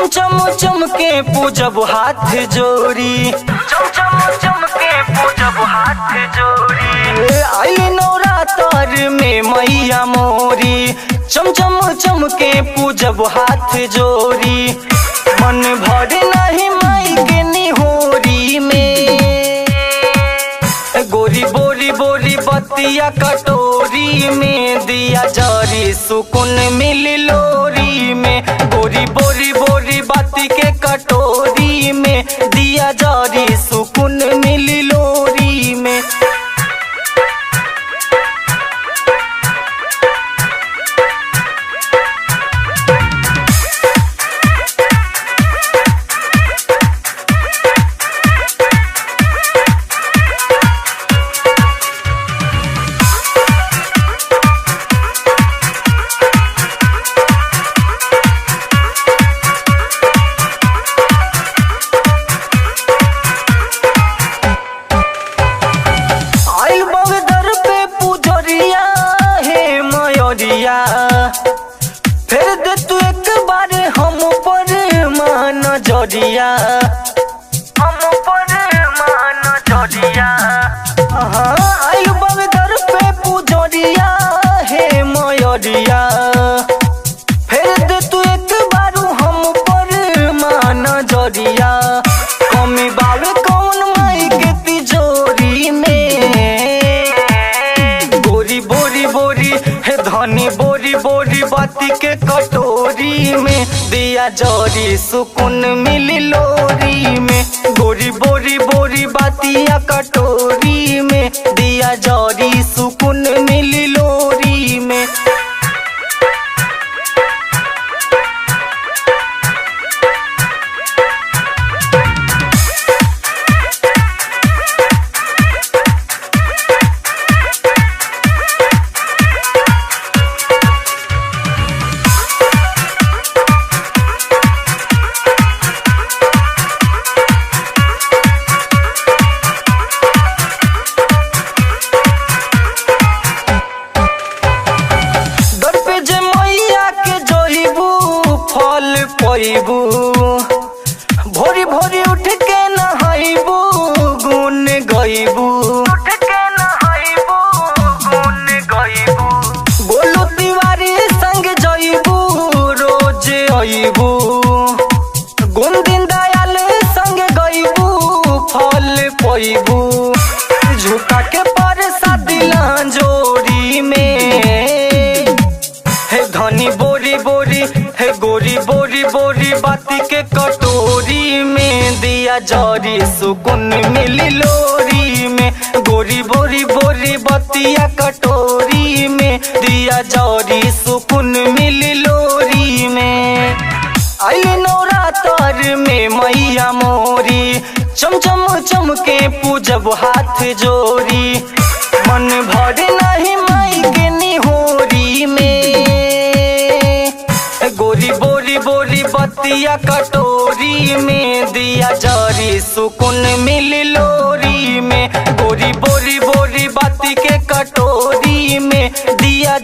चम चमके पूजब हाथ जोड़ी, चम चमके पूजब हाथ जोड़ी। आई नवरात्र में मैया मोरी, चम चमके पूजब हाथ जोड़ी। मन भर नहीं माई के निहोरी में, गोरी बोरी बोरी बतिया कटोरी में, दिया जरी सुकून मिली लोरी में। गोरी बोरी बोरी बाती के कटोरी में, दिया जरी सुकून मिली लोरी में। फिर दे तू एक बार हम पर मान जोड़िया, हम पर मान जोड़िया। आई बगदर पे पूजोरिया हे मयोरिया, फिर दे तू एक बार हम पर मान जोड़िया। कमी बावे कौन माई के तिजोरी में, गोरी बोरी बोरी हे धनी बोरी बोरी बाती के कटोरी में, दिया जरी सुकून मिली लोरी में। गोरी बोरी बोरी बातिया कटोरी में, दिया जरी सुकून मिली लोरी में। पईबू भोरी भोरी उठ के नहाइबू, गुन गईबू, उठ के नहाइबू गुन गईबू। गोलू तिवारी संग जईबू, रोज अईबू, गुन दिन दयाल संग गईबू, फल पईबू। झुका के परसादी लांजोरी में, हे धनी बोरी बोरी हे गोरी बोरी बोरी बाती के कटोरी में, दिया जरी सुकून मिली लोरी में। गोरी बोरी बोरी बतिया कटोरी में, दिया जरी सुकून मिली लोरी में। आई नवरात्र में मैया मोरी, चम चमके पूजब हाथ जोड़ी। मन भर नहीं माई के निहोरी में, गोरी बोरी बोरी बतिया कटोरी में, दिया जरी सुकून मिली लोरी में। गोरी बोरी बोरी बाती के कटोरी में, दिया